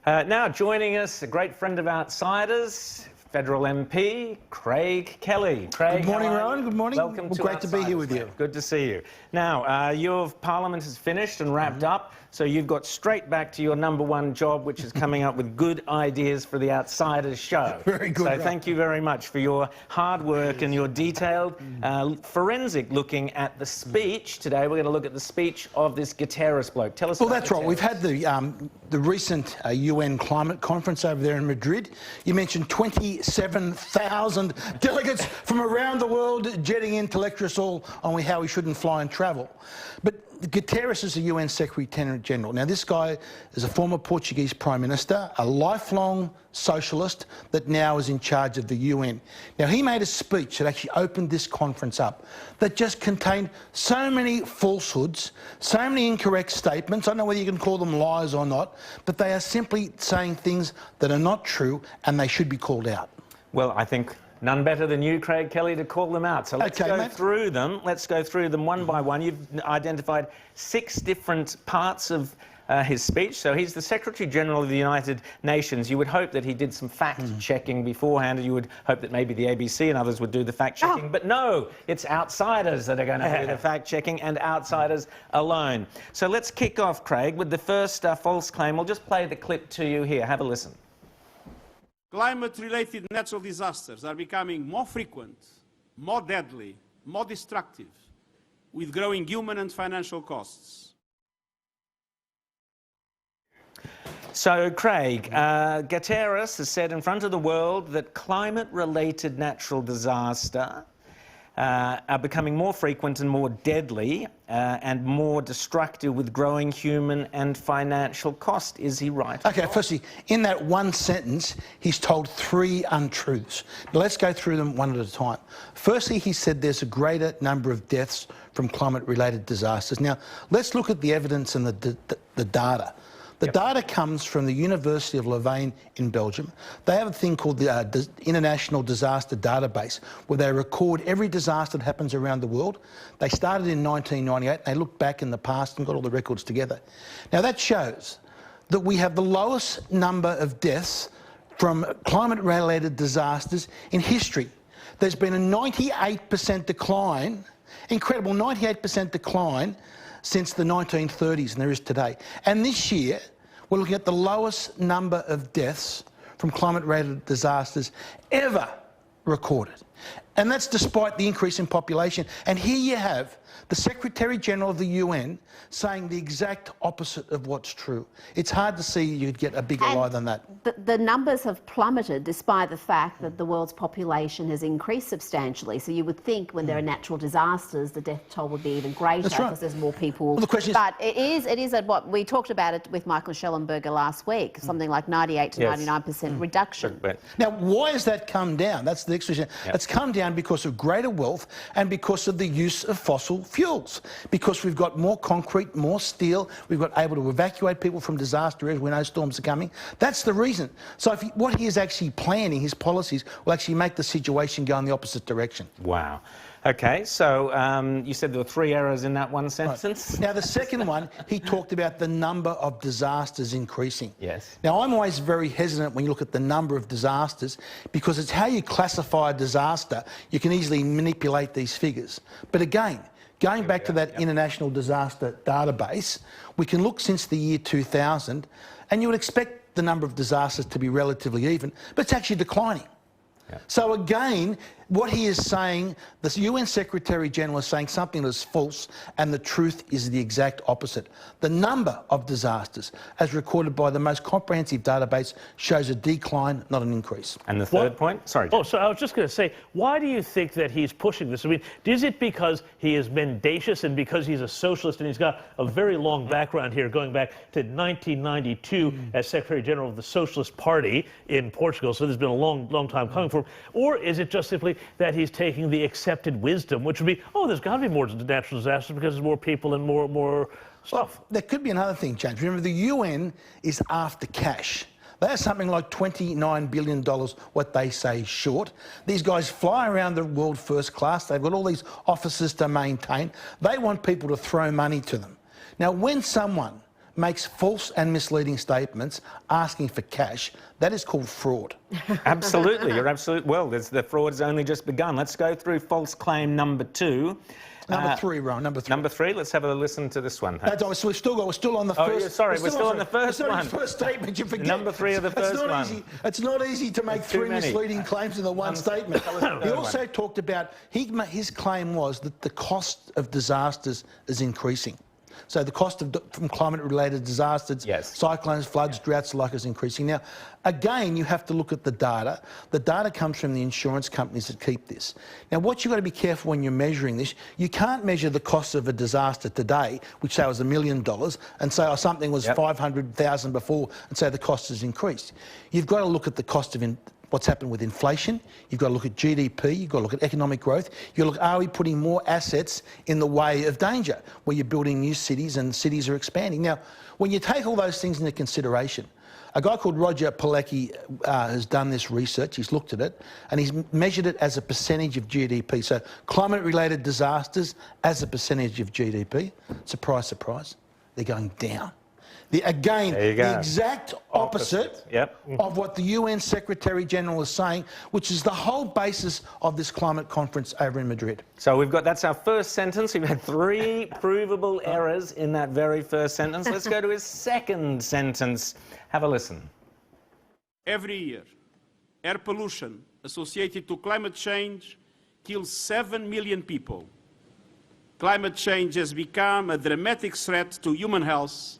Now joining us, a great friend of Outsiders, Federal MP, Craig Kelly. Craig, good morning, Rowan. Good morning. Welcome to Great to be here with you. Good to see you. Now, your Parliament has finished and wrapped up, so you've got straight back to your #1 job, which is coming up with good ideas for the Outsiders show. Very good. So thank you very much for your hard work and your detailed, forensic looking at the speech. Today we're going to look at the speech of this Guterres bloke. Tell us about that's right. Guterres. We've had the recent UN climate conference over there in Madrid. You mentioned 27,000 delegates from around the world jetting in to lecture us all on how we shouldn't fly and travel. But Guterres is the UN Secretary-General. Now, this guy is a former Portuguese Prime Minister, a lifelong socialist that now is in charge of the UN. Now, he made a speech that actually opened this conference up that just contained so many falsehoods, so many incorrect statements. I don't know whether you can call them lies or not, but they are simply saying things that are not true and they should be called out. Well, I think none better than you, Craig Kelly, to call them out. So let's go through them. Let's go through them one by one. You've identified 6 different parts of his speech. So he's the Secretary-General of the United Nations. You would hope that he did some fact-checking beforehand, and you would hope that maybe the ABC and others would do the fact-checking. But no, it's outsiders that are going to do the fact-checking, and outsiders alone. So let's kick off, Craig, with the first false claim. We'll just play the clip to you here. Have a listen. Climate-related natural disasters are becoming more frequent, more deadly, more destructive, with growing human and financial costs. So, Craig, Guterres has said in front of the world that climate-related natural disasters are becoming more frequent and more deadly and more destructive with growing human and financial cost. Is he right? Okay, firstly, in that one sentence, he's told 3 untruths. Now, let's go through them one at a time. Firstly, he said there's a greater number of deaths from climate-related disasters. Now, let's look at the evidence and the data. The data comes from the University of Louvain in Belgium. They have a thing called the International Disaster Database, where they record every disaster that happens around the world. They started in 1998. They looked back in the past and got all the records together. Now, that shows that we have the lowest number of deaths from climate-related disasters in history. There's been a 98% decline, incredible 98% decline, since the 1930s, and there is today. And this year, we're looking at the lowest number of deaths from climate-related disasters ever recorded. And that's despite the increase in population. And here you have the Secretary-General of the UN saying the exact opposite of what's true. It's hard to see you'd get a bigger lie than that. The numbers have plummeted despite the fact that the world's population has increased substantially. So you would think when there are natural disasters, the death toll would be even greater because there's more people. Well, the question but it is at what we talked about it with Michael Schellenberger last week, something like 98 to 99% reduction. Now, why has that come down? That's the next question. It's come down because of greater wealth and because of the use of fossil fuels. Because we've got more concrete, more steel, we've got able to evacuate people from disaster areas when those storms are coming. That's the reason. So what he is actually planning, his policies, will actually make the situation go in the opposite direction. Wow. Okay, so you said there were 3 errors in that one sentence. Right. Now, the second one, he talked about the number of disasters increasing. Yes. Now, I'm always very hesitant when you look at the number of disasters because it's how you classify a disaster. You can easily manipulate these figures. But again, going back to that International Disaster Database, we can look since the year 2000, and you would expect the number of disasters to be relatively even, but it's actually declining. So again, what he is saying, the UN Secretary-General is saying something that is false, and the truth is the exact opposite. The number of disasters, as recorded by the most comprehensive database, shows a decline, not an increase. And the third point? Sorry. Oh, so I was just going to say, why do you think that he's pushing this? I mean, is it because he is mendacious and because he's a socialist and he's got a very long background here, going back to 1992 as Secretary-General of the Socialist Party in Portugal, so there's been a long time coming for him? Or is it just simply that he's taking the accepted wisdom, which would be, oh, there's got to be more natural disasters because there's more people and more stuff? Well, there could be another thing, James. Remember, the UN is after cash. They have something like $29 billion, what they say, short. These guys fly around the world first class. They've got all these offices to maintain. They want people to throw money to them. Now, when someone makes false and misleading statements asking for cash, that is called fraud. Absolutely, you're absolutely... Well, the fraud has only just begun. Let's go through false claim number 2. Number 3, Ron, number 3. Number 3, let's have a listen to this one. No, we're still on the first... Oh, yeah, sorry, we're still on the first one. The first statement, you forget. Number 3 of the first one. Easy. It's not easy to make 3 misleading claims in the one statement. He also talked about, his claim was that the cost of disasters is increasing. So the cost from climate-related disasters, cyclones, floods, droughts alike is increasing. Now, again, you have to look at the data. The data comes from the insurance companies that keep this. Now, what you've got to be careful when you're measuring this, you can't measure the cost of a disaster today, which say was $1 million, and say something was 500,000 before, and say the cost has increased. You've got to look at the cost of what's happened with inflation. You've got to look at GDP, you've got to look at economic growth. You look, are we putting more assets in the way of danger, where you're building new cities and cities are expanding? Now, when you take all those things into consideration, a guy called Roger Pilecki has done this research, he's looked at it, and he's measured it as a percentage of GDP. So climate-related disasters as a percentage of GDP. Surprise, surprise, they're going down. The exact opposite of what the UN Secretary-General is saying, which is the whole basis of this climate conference over in Madrid. So that's our first sentence. We've had 3 provable errors in that very first sentence. Let's go to his second sentence. Have a listen. Every year, air pollution associated to climate change kills 7 million people. Climate change has become a dramatic threat to human health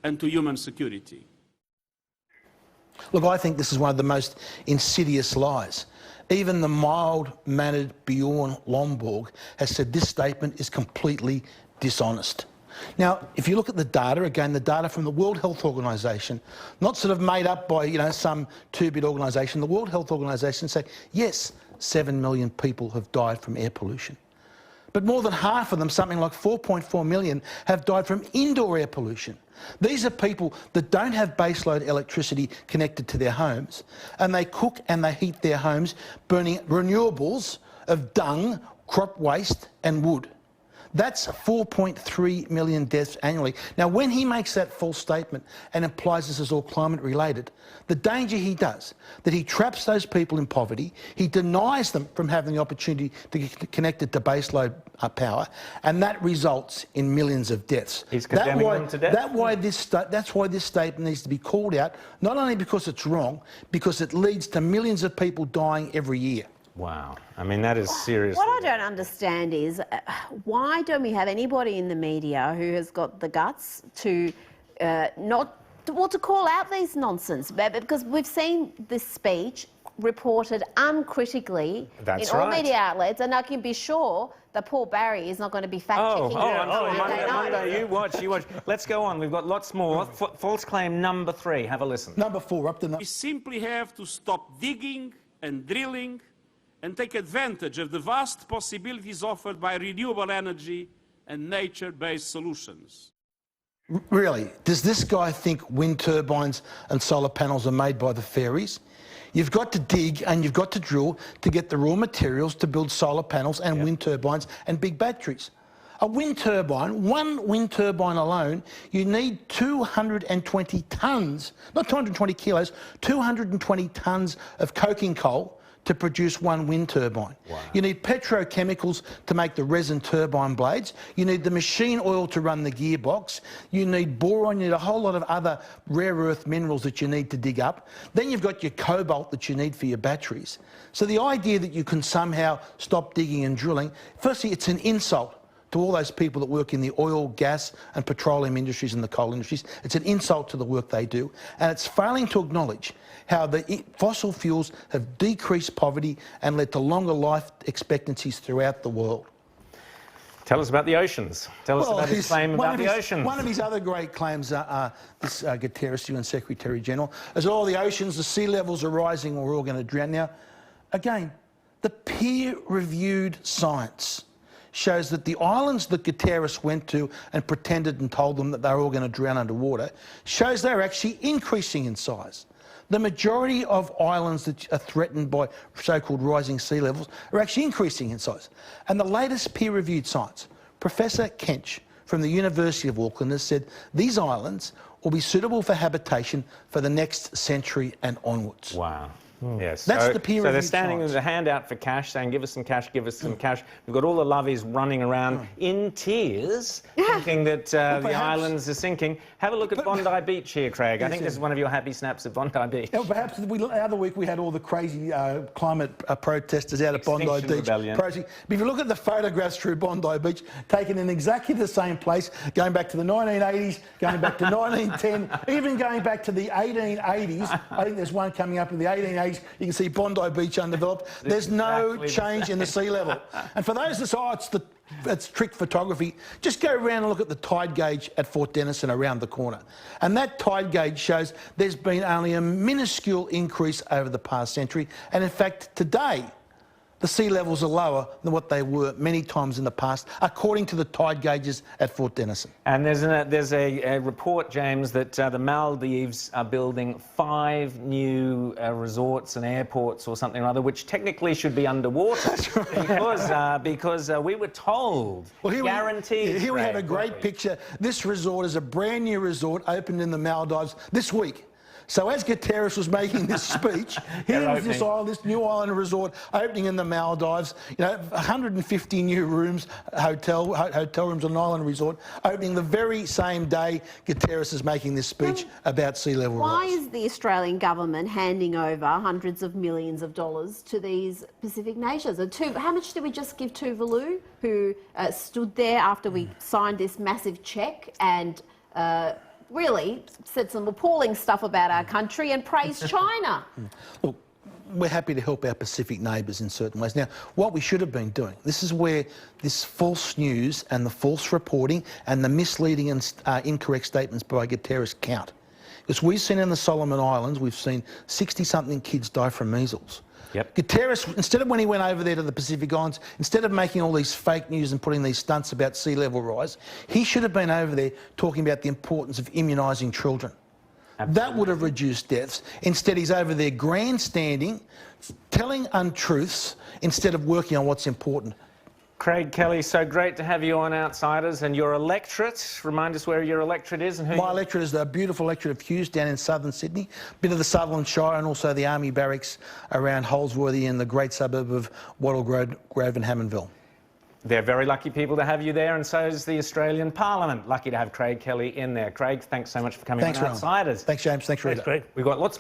and to human security. Look, I think this is one of the most insidious lies. Even the mild-mannered Bjorn Lomborg has said this statement is completely dishonest. Now, if you look at the data, again, the data from the World Health Organization, not sort of made up by, some two-bit organisation, the World Health Organization say, yes, 7 million people have died from air pollution. But more than half of them, something like 4.4 million, have died from indoor air pollution. These are people that don't have baseload electricity connected to their homes, and they cook and they heat their homes burning renewables of dung, crop waste and wood. That's 4.3 million deaths annually. Now, when he makes that false statement and implies this is all climate related, the danger he does, that he traps those people in poverty, he denies them from having the opportunity to get connected to baseload power, and that results in millions of deaths. He's condemning them to death. That's why this statement needs to be called out, not only because it's wrong, because it leads to millions of people dying every year. Wow. I mean, that is serious. What I don't understand is why don't we have anybody in the media who has got the guts to to call out these nonsense? Because we've seen this speech reported uncritically in all media outlets, and I can be sure that Paul Barry is not going to be fact-checking. Monday, you watch. Let's go on. We've got lots more. False claim number 3. Have a listen. Number 4, up to We simply have to stop digging and drilling and take advantage of the vast possibilities offered by renewable energy and nature-based solutions. Really? Does this guy think wind turbines and solar panels are made by the fairies? You've got to dig and you've got to drill to get the raw materials to build solar panels and wind turbines and big batteries. A wind turbine, one wind turbine alone, you need 220 tonnes, not 220 kilos, 220 tonnes of coking coal to produce one wind turbine. Wow. You need petrochemicals to make the resin turbine blades. You need the machine oil to run the gearbox. You need boron. You need a whole lot of other rare earth minerals that you need to dig up. Then you've got your cobalt that you need for your batteries. So the idea that you can somehow stop digging and drilling, firstly, it's an insult to all those people that work in the oil, gas and petroleum industries and the coal industries. It's an insult to the work they do, and it's failing to acknowledge how the fossil fuels have decreased poverty and led to longer life expectancies throughout the world. Tell us about the oceans. Tell us about his claim about the oceans. One of his other great claims, this Guterres, UN Secretary-General, is all the oceans, the sea levels are rising, we're all going to drown. Now, again, the peer-reviewed science shows that the islands that Guterres went to and pretended and told them that they were all going to drown underwater shows they're actually increasing in size. The majority of islands that are threatened by so-called rising sea levels are actually increasing in size. And the latest peer-reviewed science, Professor Kench from the University of Auckland has said these islands will be suitable for habitation for the next century and onwards. Wow. Yes. That's the peer So they're reviewed standing science. with a hand out for cash, saying, give us some cash, give us some cash. We've got all the lovies running around in tears, thinking that the islands are sinking. Have a look at Bondi Beach here, Craig. I think this is one of your happy snaps of Bondi Beach. Yeah, perhaps the other week we had all the crazy climate protesters out at Bondi Extinction Beach. Rebellion. But if you look at the photographs through Bondi Beach, taken in exactly the same place, going back to the 1980s, going back to 1910, even going back to the 1880s. I think there's one coming up in the 1880s. You can see Bondi Beach undeveloped. There's no change in the sea level. And for those that say, it's trick photography, just go around and look at the tide gauge at Fort Denison around the corner. And that tide gauge shows there's been only a minuscule increase over the past century. And in fact, today, the sea levels are lower than what they were many times in the past, according to the tide gauges at Fort Denison. And there's a report, James, that the Maldives are building 5 new resorts and airports or something or other, which technically should be underwater. That's right. Because we were told, guaranteed. Here we have a great picture. This resort is a brand new resort opened in the Maldives this week. So as Guterres was making this speech, here was this island, this new island resort opening in the Maldives. 150 new rooms, hotel rooms on an island resort, opening the very same day Guterres is making this speech about sea level rise. Why is the Australian government handing over hundreds of millions of dollars to these Pacific nations? How much did we just give Tuvalu, who stood there after we signed this massive cheque and really said some appalling stuff about our country and praised China? Look, we're happy to help our Pacific neighbours in certain ways. Now, what we should have been doing, this is where this false news and the false reporting and the misleading and incorrect statements by Guterres count. Because we've seen in the Solomon Islands, we've seen 60-something kids die from measles. Yep. Guterres, instead of when he went over there to the Pacific Islands, instead of making all these fake news and putting these stunts about sea level rise, he should have been over there talking about the importance of immunising children. Absolutely. That would have reduced deaths. Instead, he's over there grandstanding, telling untruths, instead of working on what's important. Craig Kelly, so great to have you on Outsiders. And your electorate, remind us where your electorate is and who... My electorate is a beautiful electorate of Hughes down in southern Sydney, a bit of the Sutherland Shire and also the Army Barracks around Holsworthy in the great suburb of Wattle Grove and Hammondville. They're very lucky people to have you there, and so is the Australian Parliament. Lucky to have Craig Kelly in there. Craig, thanks so much for coming on Outsiders. Thanks, James. Thanks, Rita. Thanks, Craig. We've got lots